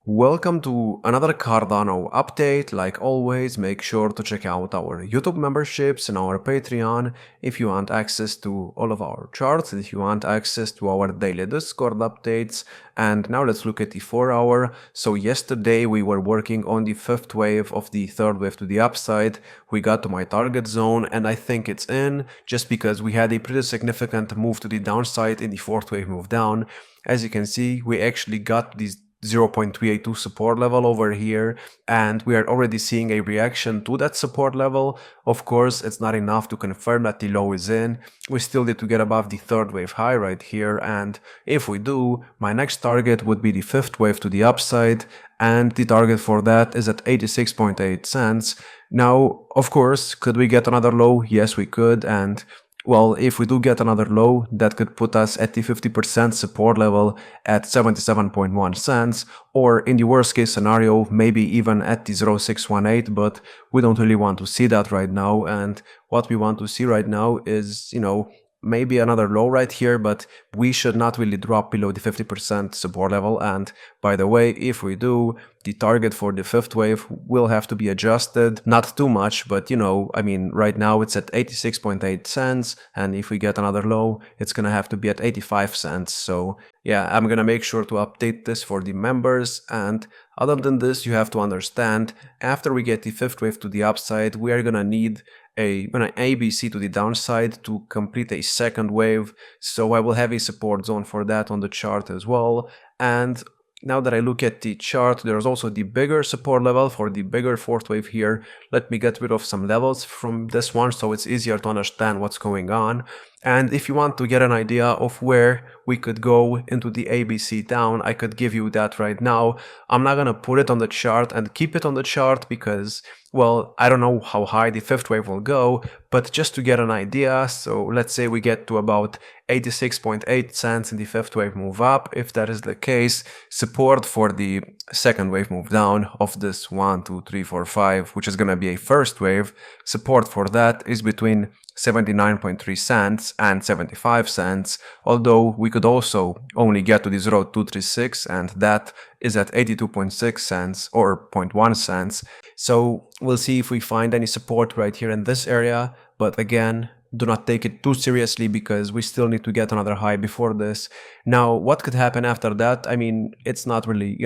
Welcome to another Cardano update. Like always, make sure to check out our YouTube memberships and our Patreon if you want access to all of our charts, if you want access to our daily Discord updates. And now let's look at the 4-hour. So yesterday we were working on the fifth wave of the third wave to the upside. We got to my target zone and I think it's in just because we had a pretty significant move to the downside in the fourth wave move down. As you can see, we actually got these 0.382 support level over here, and we are already seeing a reaction to that support level. Of course, it's not enough to confirm that the low is in. We still need to get above the third wave high right here, and if we do, my next target would be the fifth wave to the upside, and the target for that is at 86.8 cents. Now, of course, could we get another low? Yes, we could, and well, if we do get another low, that could put us at the 50% support level at 77.1 cents, or in the worst case scenario, maybe even at the 0.618, but we don't really want to see that right now. And what we want to see right now is, maybe another low right here, but we should not really drop below the 50% support level. And by the way, if we do, the target for the fifth wave will have to be adjusted, not too much, but right now it's at 86.8 cents, and if we get another low, it's gonna have to be at 85 cents. So yeah, I'm gonna make sure to update this for the members. And other than this, you have to understand, after we get the fifth wave to the upside, we are gonna need an ABC to the downside to complete a second wave, so I will have a support zone for that on the chart as well. And now that I look at the chart, there's also the bigger support level for the bigger fourth wave here. Let me get rid of some levels from this one so it's easier to understand what's going on. And if you want to get an idea of where we could go into the ABC down, I could give you that right now. I'm not gonna put it on the chart and keep it on the chart because, well, I don't know how high the fifth wave will go, but just to get an idea, so let's say we get to about 86.8 cents in the fifth wave move up. If that is the case, support for the second wave move down of this 1, 2, 3, 4, 5, which is gonna be a first wave, support for that is between 79.3 cents and 75 cents, although we could also only get to the 0.236, and that is at 82.6 cents or 0.1 cents. So we'll see if we find any support right here in this area, but again, do not take it too seriously because we still need to get another high before this. Now, what could happen after that? I mean, it's not really,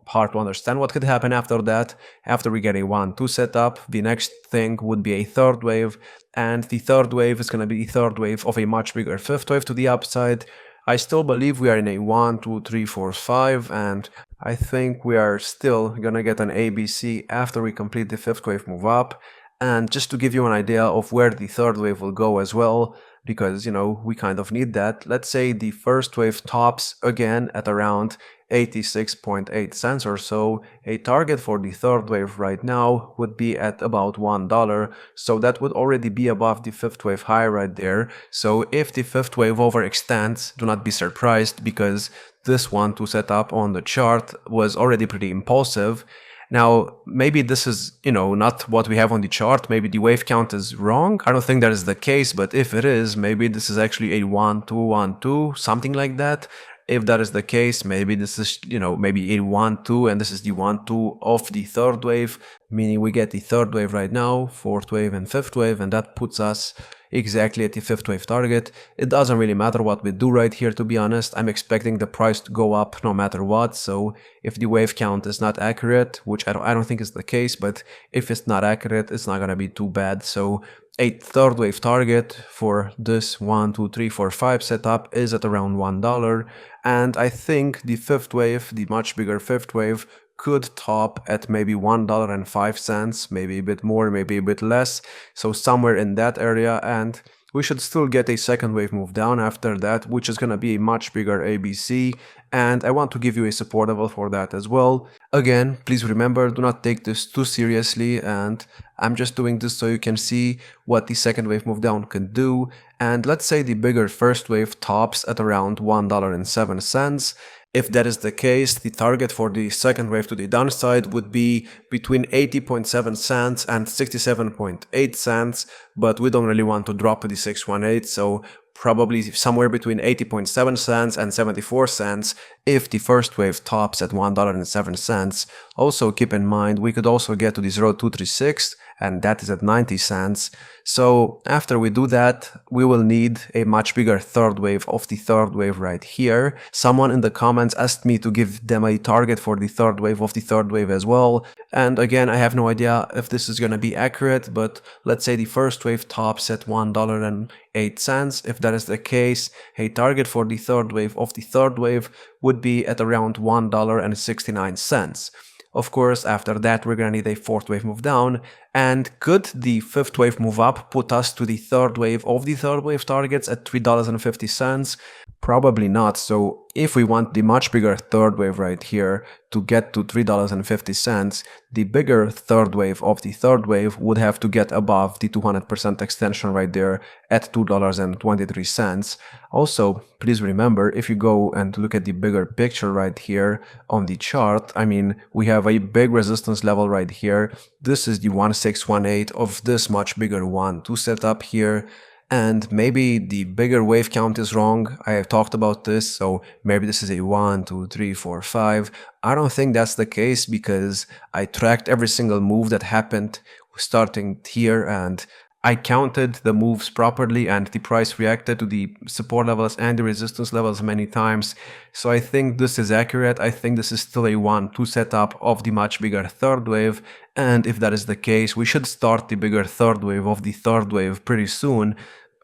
hard to understand what could happen after that. After we get a 1-2 setup, the next thing would be a third wave, and the third wave is going to be the third wave of a much bigger fifth wave to the upside. I still believe we are in a 1, 2, 3, 4, 5, and I think we are still going to get an ABC after we complete the fifth wave move up. And just to give you an idea of where the third wave will go as well, because, we kind of need that. Let's say the first wave tops again at around 86.8 cents or so. A target for the third wave right now would be at about $1. So that would already be above the fifth wave high right there. So if the fifth wave overextends, do not be surprised because this 1-2 setup on the chart was already pretty impulsive. Now, maybe this is, not what we have on the chart. Maybe the wave count is wrong. I don't think that is the case, but if it is, maybe this is actually a 1-2, 1-2, something like that. If that is the case, maybe this is, maybe a 1-2, and this is the 1-2 of the third wave, meaning we get the third wave right now, fourth wave and fifth wave, and that puts us exactly at the fifth wave target. It doesn't really matter what we do right here, to be honest. I'm expecting the price to go up no matter what, so if the wave count is not accurate, which I don't think is the case, but if it's not accurate, it's not gonna be too bad. So a third wave target for this 1, 2, 3, 4, 5 setup is at around $1, and I think the fifth wave, the much bigger fifth wave, could top at maybe $1.05, maybe a bit more, maybe a bit less, so somewhere in that area, and we should still get a second wave move down after that, which is gonna be a much bigger ABC, and I want to give you a support level for that as well. Again, please remember, do not take this too seriously, and I'm just doing this so you can see what the second wave move down can do. And let's say the bigger first wave tops at around $1.07. If that is the case, the target for the second wave to the downside would be between 80.7 cents and 67.8 cents, but we don't really want to drop to the 618, so probably somewhere between 80.7 cents and 74 cents if the first wave tops at $1.07. Also keep in mind we could also get to the 0.236, and that is at 90 cents. So after we do that, we will need a much bigger third wave of the third wave right here. Someone in the comments asked me to give them a target for the third wave of the third wave as well. And again, I have no idea if this is going to be accurate, but let's say the first wave tops at $1.08. If that is the case, a target for the third wave of the third wave would be at around $1.69. Of course, after that, we're gonna need a fourth wave move down. And could the fifth wave move up put us to the third wave of the third wave targets at $3.50? Probably not. So if we want the much bigger third wave right here to get to $3.50, the bigger third wave of the third wave would have to get above the 200% extension right there at $2.23. Also, please remember, if you go and look at the bigger picture right here on the chart, I mean, we have a big resistance level right here. This is the 1618 of this much bigger one to set up here. And maybe the bigger wave count is wrong. I have talked about this, so maybe this is a 1, 2, 3, 4, 5. I don't think that's the case because I tracked every single move that happened starting here, and I counted the moves properly, and the price reacted to the support levels and the resistance levels many times. So I think this is accurate. I think this is still a 1-2 setup of the much bigger third wave. And if that is the case, we should start the bigger third wave of the third wave pretty soon.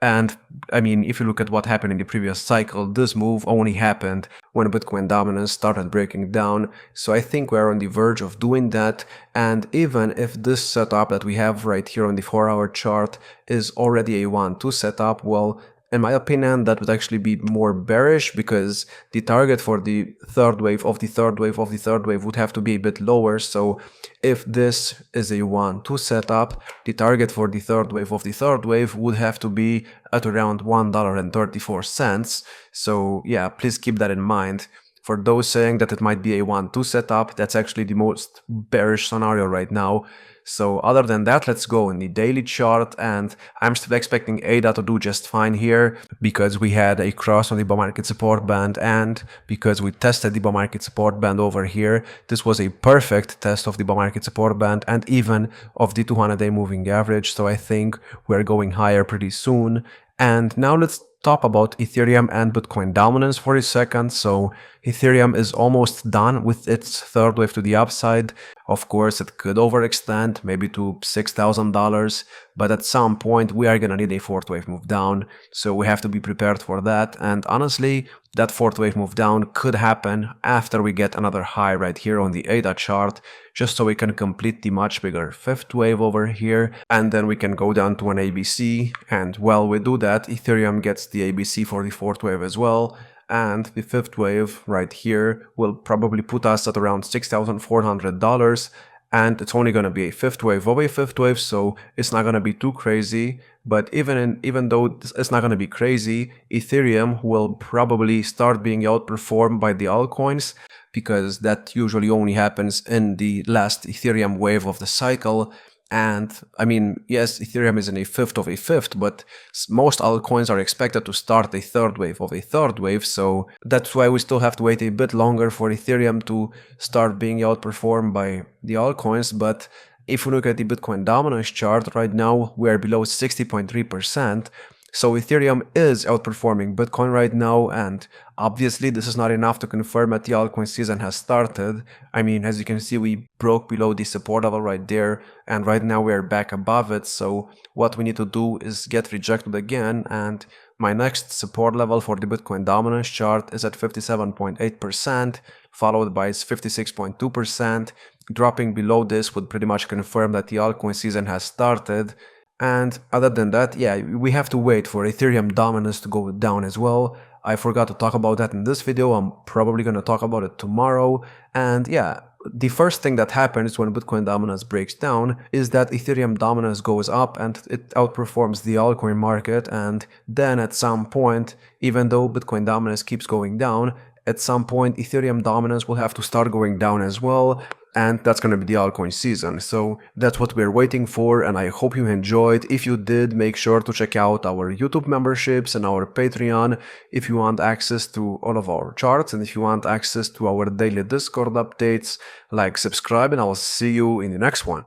And I mean, if you look at what happened in the previous cycle, this move only happened when Bitcoin dominance started breaking down. So I think we're on the verge of doing that. And even if this setup that we have right here on the 4-hour chart is already a 1-2 setup, well, in my opinion, that would actually be more bearish because the target for the third wave of the third wave of the third wave would have to be a bit lower. So if this is a 1-2 setup, the target for the third wave of the third wave would have to be at around $1.34. So yeah, please keep that in mind. For those saying that it might be a 1-2 setup, that's actually the most bearish scenario right now. So other than that, let's go in the daily chart, and I'm still expecting ADA to do just fine here because we had a cross on the bull market support band, and because we tested the bull market support band over here. This was a perfect test of the bull market support band and even of the 200-day moving average. So I think we're going higher pretty soon. And now let's talk about Ethereum and Bitcoin dominance for a second. So Ethereum is almost done with its third wave to the upside. Of course, it could overextend maybe to $6,000, but at some point we are gonna need a fourth wave move down. So we have to be prepared for that. And honestly, that fourth wave move down could happen after we get another high right here on the ADA chart, just so we can complete the much bigger fifth wave over here, and then we can go down to an ABC. And while we do that, Ethereum gets the ABC for the fourth wave as well. And the fifth wave right here will probably put us at around $6,400. And it's only going to be a fifth wave of a fifth wave, so it's not going to be too crazy. But even though it's not going to be crazy, Ethereum will probably start being outperformed by the altcoins, because that usually only happens in the last Ethereum wave of the cycle. And I mean, yes, Ethereum is in a fifth of a fifth, but most altcoins are expected to start a third wave of a third wave. So that's why we still have to wait a bit longer for Ethereum to start being outperformed by the altcoins. But if we look at the Bitcoin dominance chart right now, we are below 60.3%. So Ethereum is outperforming Bitcoin right now, and obviously this is not enough to confirm that the altcoin season has started. I mean, as you can see, we broke below the support level right there, and right now we are back above it. So what we need to do is get rejected again, and my next support level for the Bitcoin dominance chart is at 57.8%, followed by 56.2%. Dropping below this would pretty much confirm that the altcoin season has started. And other than that, yeah, we have to wait for Ethereum dominance to go down as well. I forgot to talk about that in this video. I'm probably going to talk about it tomorrow. And yeah, the first thing that happens when Bitcoin dominance breaks down is that Ethereum dominance goes up and it outperforms the altcoin market. And then at some point, even though Bitcoin dominance keeps going down, at some point Ethereum dominance will have to start going down as well. and that's going to be the altcoin season. So that's what we're waiting for, and I hope you enjoyed. If you did, make sure to check out our YouTube memberships and our Patreon if you want access to all of our charts, and if you want access to our daily Discord updates. Like, subscribe, and I will see you in the next one.